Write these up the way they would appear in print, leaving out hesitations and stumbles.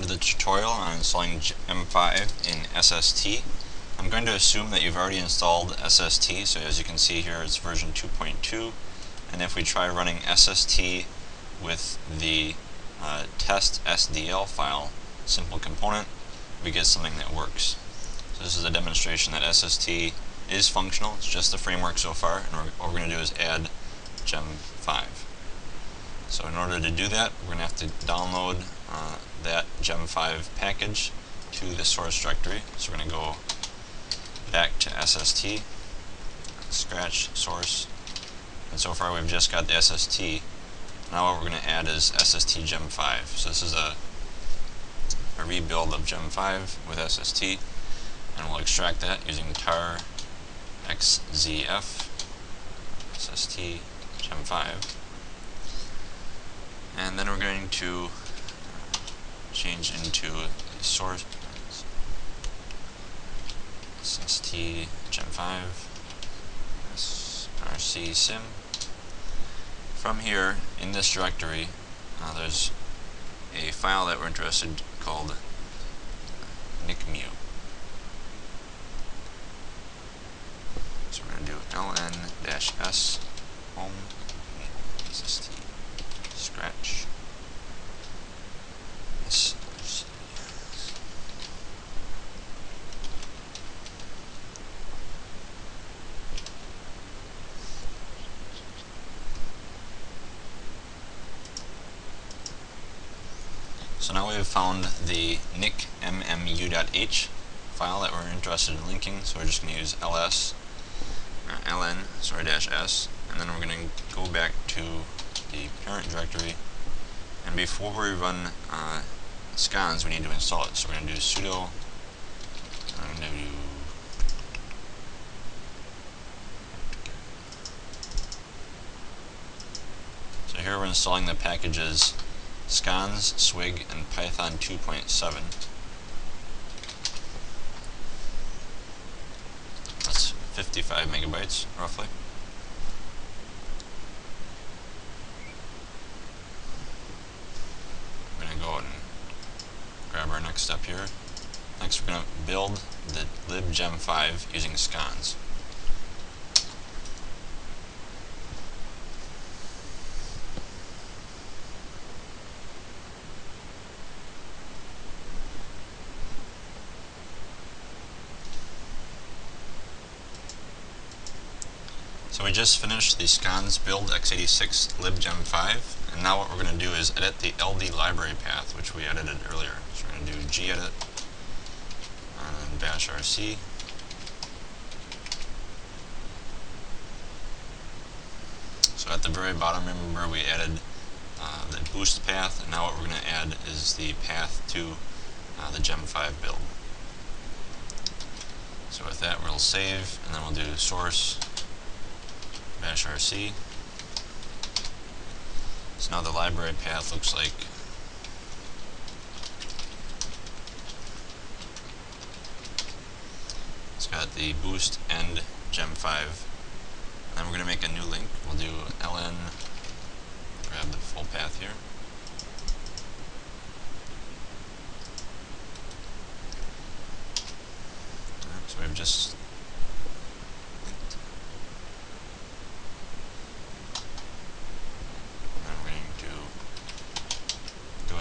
welcome to the tutorial on installing gem5 in SST. I'm going to assume that you've already installed SST, so as you can see here it's version 2.2, and if we try running SST with the test SDL file, simple component, we get something that works. So this is a demonstration that SST is functional. It's just the framework so far, and what we're going to do is add gem5. So in order to do that, we're going to have to download that gem5 package to the source directory. So we're going to go back to SST, scratch source, and so far we've just got the SST. Now what we're going to add is SST gem5. So this is a rebuild of gem5 with SST, and we'll extract that using tar xzf SST gem5. And then we're going to change into the source SST gem5 src sim. From here, in this directory, there's a file that we're interested in called nicmu. So we're going to do ln-s home SST scratch src. So now we have found the nicmmu.h file that we're interested in linking, so we're just going to use -s, and then we're going to go back to the parent directory, and before we run scans we need to install it. So we're going to do sudo, I'm going to do so here we're installing the packages scans, swig, and python 2.7. That's 55 megabytes roughly. We're going to go and grab our next step here. Next we're going to build the libgem5 using scans. So we just finished the scans build x86 libgem5, and now what we're going to do is edit the LD library path, which we edited earlier. So we're going to do gedit and bash rc. So at the very bottom, remember we added the boost path, and now what we're going to add is the path to the gem5 build. So with that we'll save, and then we'll do source bash rc. So now the library path looks like it's got the boost and gem5. And then we're going to make a new link. We'll do ln, grab the full path here. So we've just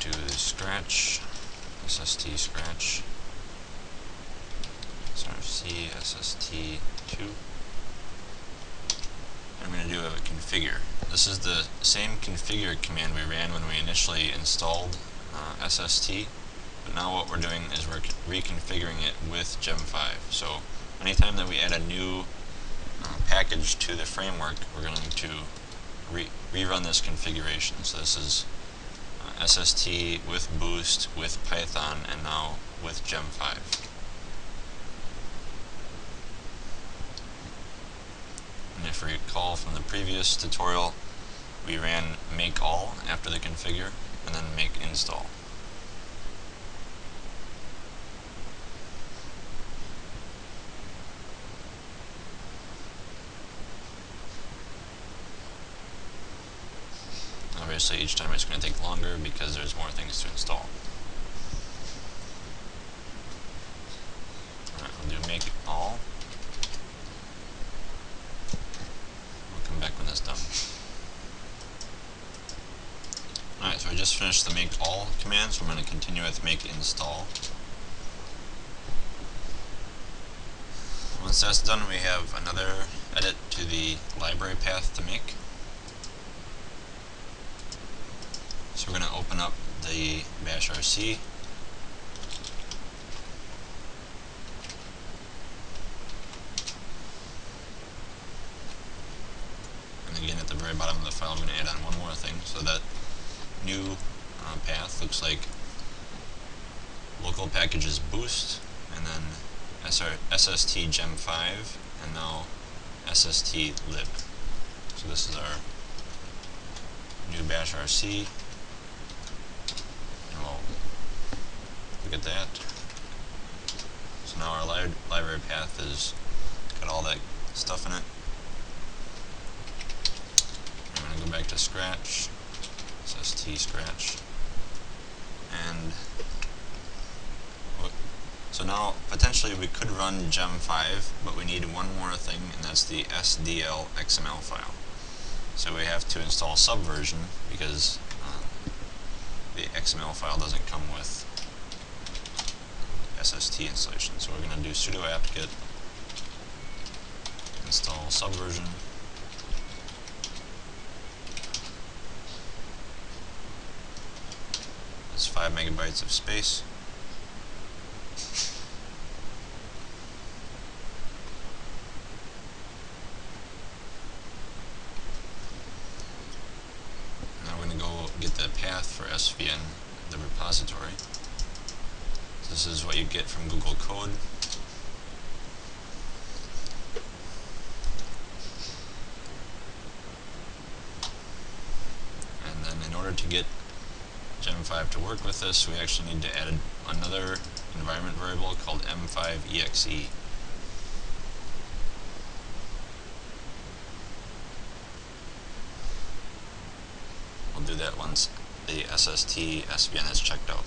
to scratch, SST scratch, src SST2, and I'm going to do a configure. This is the same configure command we ran when we initially installed SST, but now what we're doing is we're reconfiguring it with gem5. So anytime that we add a new package to the framework, we're going to rerun this configuration. So this is SST with boost, with python, and now with gem5. And if you recall from the previous tutorial, we ran make all after the configure, and then make install. Obviously each time it's going to take longer because there's more things to install. finished the make all command, so I'm going to continue with make install. Once that's done, we have another edit to the library path to make. So we're going to open up the bash rc. And again, at the very bottom of the file, I'm going to add on one more thing. So that new path looks like local packages boost, and then SST gem5, and now SST lib. So this is our new bash rc, and we'll look at that. So now our library path has got all that stuff in it. I'm going to go back to scratch, SST scratch, and so now potentially we could run gem5, but we need one more thing, and that's the SDL XML file. So we have to install Subversion because the XML file doesn't come with SST installation. So we're going to do sudo apt-get install Subversion. That's 5 megabytes of space. Get the path for SVN, the repository. So this is what you get from Google Code. And then in order to get gem5 to work with this, we actually need to add another environment variable called m5exe. We'll do that once the SST SVN is checked out.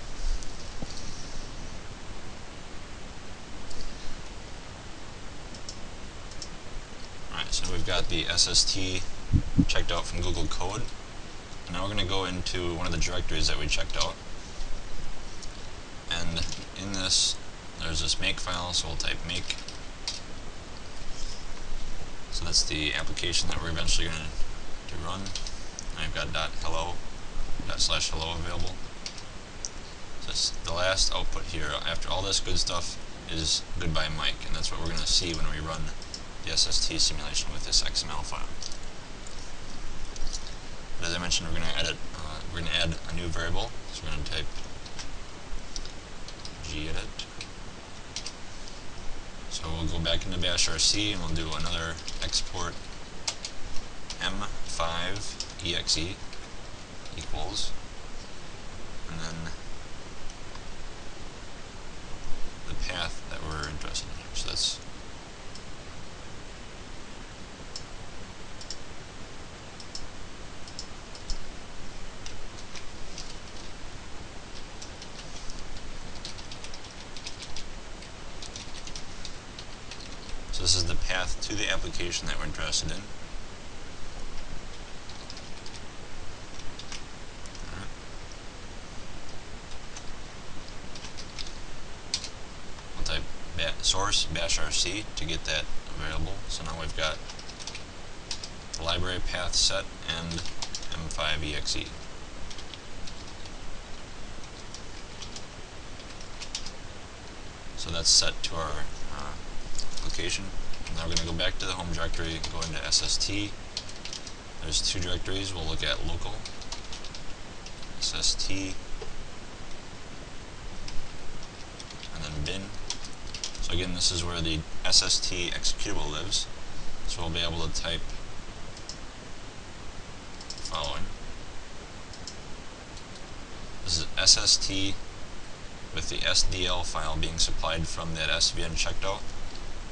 Alright, so we've got the SST checked out from Google Code. Now we're going to go into one of the directories that we checked out. And in this, there's this make file, so we'll type make. So that's the application that we're eventually going to run. I've got .hello, ./hello available. So that's the last output here. After all this good stuff is goodbye Mike, and that's what we're going to see when we run the SST simulation with this XML file. But as I mentioned, we're going to add a new variable. So we're going to type gedit. So we'll go back into bash rc and we'll do another export m5exe equals, and then the path that we're interested in here. So that's this is the path to the application that we're interested in. We'll type source bash rc to get that available. So now we've got the library path set and m5exe. So that's set to our location. Now we're going to go back to the home directory and go into SST. There's two directories. We'll look at local, SST, and then bin. So again, this is where the SST executable lives. So we'll be able to type the following. This is SST with the SDL file being supplied from that SVN checked out,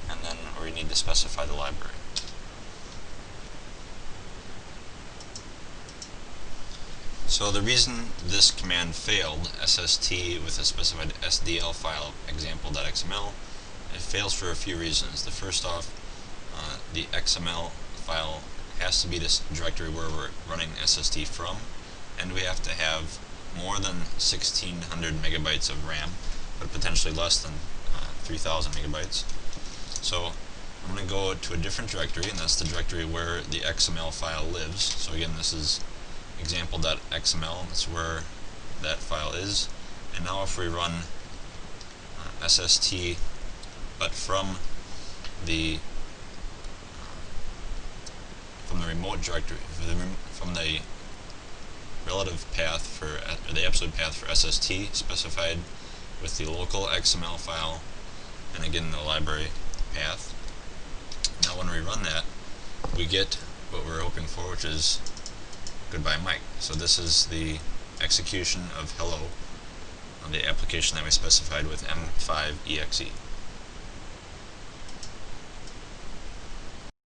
and then we need to specify the library. So the reason this command failed, SST with a specified SDL file example.xml, it fails for a few reasons. The first off, the XML file has to be this directory where we're running SST from, and we have to have more than 1600 megabytes of RAM, but potentially less than 3000 megabytes. So I'm going to go to a different directory, and that's the directory where the XML file lives. So again, this is example.xml, that's where that file is. And now if we run SST, but from the remote directory, from the relative path for, or the absolute path for SST specified with the local XML file, and again the library path. Now when we run that, we get what we're hoping for, which is goodbye Mike. So this is the execution of hello on the application that we specified with M5 exe.